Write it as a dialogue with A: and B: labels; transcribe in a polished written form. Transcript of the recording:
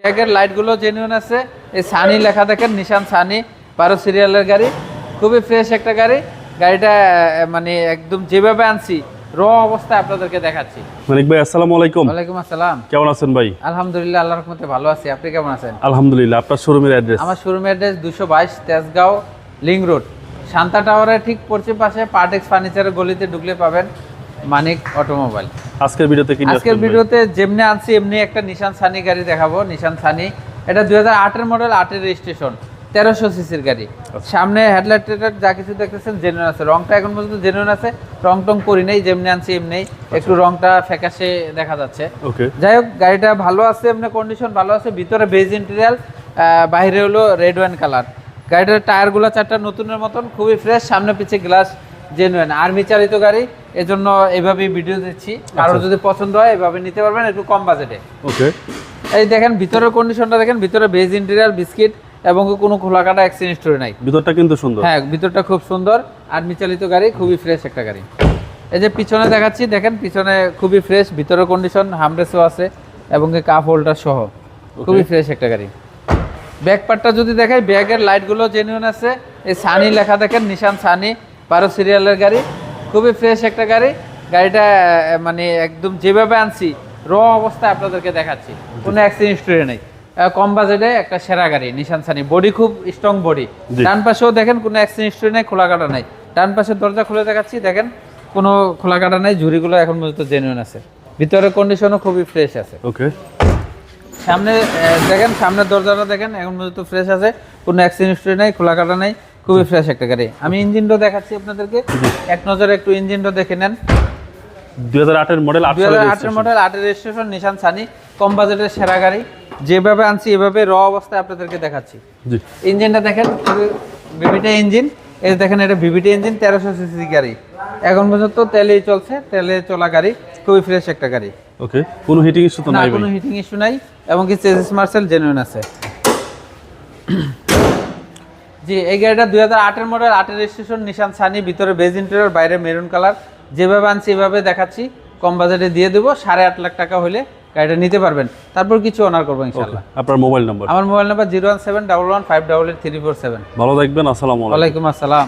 A: ব্যাগের লাইটগুলো জেনুইন আছে। এই সানি লেখা দেখেন, নিশান সানি 12 সিরিয়ালের গাড়ি, খুবই ফ্রেশ একটা গাড়ি। গাড়িটা মানে একদম যেভাবে আনছি র অবস্থায় আপনাদেরকে দেখাচ্ছি।
B: মানিক ভাই আসসালামু আলাইকুম।
A: ওয়ালাইকুম আসসালাম।
B: কেমন আছেন ভাই?
A: আলহামদুলিল্লাহ, আল্লাহর রহমতে ভালো আছি। আপনি কেমন আছেন?
B: আলহামদুলিল্লাহ। আপনার শোরুমের অ্যাড্রেস?
A: আমার শোরুমের address 222 Tejgaon link road, Shanta টাওয়ারের ঠিক পশ্চিম পাশে পার্টেক্স ফার্নিচারের গলিতে ঢুকলে পাবেন মানিক অটোমোবাইল।
B: আজকের ভিডিওতে কি
A: আজকের ভিডিওতে যেমনি আনছি এমনি একটা নিশান সানি গাড়ি দেখাবো। নিশান সানি, এটা 2008 এর মডেল, 8 এর রেজিস্ট্রেশন, 1300 সিসির গাড়ি। সামনে হেডলাইট টেডলাইট যা কিছু দেখতেছেন জেনুইন আছে। রংটা এখন পর্যন্ত জেনুইন আছে, রং টং করি নেই, যেমনি আনছি এমনি। একটু রংটা ফ্যাকাশে দেখা যাচ্ছে।
B: ওকে,
A: যাই হোক, গাড়িটা ভালো আছে, এমনি কন্ডিশন ভালো আছে। ভিতরে বেজ ইন্টেরিয়াল, বাইরে হলো রেড ওয়াইন কালার। গাড়িটার টায়ারগুলো 4টা নতুনের মতন, খুবই ফ্রেশ। সামনে পিছে গ্লাস জেনুইন, আর্মি চালিত গাড়ি, এজন্য এইভাবেই ভিডিও দিচ্ছি। কারোর যদি পছন্দ হয় এভাবে নিতে পারবেন, একটু কম বাজেটে।
B: ওকে,
A: এই দেখেন ভিতরের কন্ডিশনটা দেখেন, ভিতরে বেজ ইন্টেরিয়ার, বিস্কিট এবং কোনো খোলাকাটা অ্যাক্সিডেন্ট হিস্টরি নাই।
B: ভিতরটা কিন্তু সুন্দর।
A: হ্যাঁ, ভিতরটা খুব সুন্দর, আর্মি চালিত গাড়ি, খুবই ফ্রেশ একটা গাড়ি। এই যে পিছনে দেখাচ্ছি, দেখেন পিছনে খুবই ফ্রেশ, ভিতরের কন্ডিশন, হামরেসও আছে এবং কাপ হোল্ডার সহ, খুবই ফ্রেশ একটা গাড়ি। ব্যাক পার্টটা যদি দেখাই, ব্যাগের লাইটগুলো জেনুইন আছে। এই সানি লেখা দেখেন, নিশান সানি 12 সিরিয়ালের গাড়ি, খুবই ফ্রেশ একটা গাড়ি। গাড়িটা মানে একদম যেভাবে আনছি র অবস্থায় আপনাদেরকে দেখাচ্ছি, কোনো অ্যাক্সিডেন্ট হিস্টরি নেই। কম বাজেটে একটা সেরা গাড়ি নিশান সানি। বডি খুব স্ট্রং বডি। ডান পাশেও দেখেন কোনো অ্যাক্সিডেন্ট হিস্টরি নেই, খোলা কাটা নাই। ডান পাশের দরজা খুলে দেখাচ্ছি, দেখেন কোনো খোলা কাটা নাই, ঝুড়িগুলো এখন পর্যন্ত জেনুইন আছে। ভিতরের কন্ডিশনও খুবই ফ্রেশ আছে।
B: ওকে,
A: সামনে দেখেন, সামনের দরজাটা দেখেন এখন পর্যন্ত ফ্রেশ আছে, কোনো অ্যাক্সিডেন্ট হিস্টরি নাই, খোলা কাটা নাই, খুবই ফ্রেশ একটা গাড়ি। আমি ইঞ্জিনটা দেখাচ্ছি আপনাদেরকে, এক নজরে একটু ইঞ্জিনটা দেখে নেন।
B: 2008 এর মডেল,
A: 2008 এর মডেল, 8 এর রেজিস্ট্রেশন, নিশান সানি, কম বাজেটের সেরা গাড়ি। যেভাবে আনছি এভাবে র অবস্থায় আপনাদেরকে দেখাচ্ছি।
B: জি,
A: ইঞ্জিনটা দেখেন, ভিভিটি ইঞ্জিন। এই দেখেন, এটা ভিভিটি ইঞ্জিন, 1300 সিসি গাড়ি। এখন পর্যন্ত তেলেই চলছে, তেলে চলা গাড়ি, খুবই ফ্রেশ একটা গাড়ি।
B: ওকে, কোনো হিটিং ইস্যু তো
A: না,
B: নাই ভাই?
A: কোনো হিটিং ইস্যু নাই এবং কি চেসিস মার্সেল জেনুইন আছে। জি, এই গাড়িটা 2008 এর মডেল, 8 এর রেজিস্ট্রেশন, নিশান সানি, ভিতরে বেজ ইন্টেরিয়র, বাইরে মেরুন কালার। যেভাবে আনছি এভাবে দেখাচ্ছি, কম বাজেটে দিয়ে দেবো। 8.5 লাখ টাকা হলে গাড়িটা নিতে পারবেন, তারপর কিছু অনার করবো ইনশাআল্লাহ।
B: আপনার মোবাইল নাম্বার?
A: আমার মোবাইল নাম্বার 01711588347।
B: ভালো থাকবেন, আসসালামু আলাইকুম।
A: ওয়ালাইকুম আসসালাম।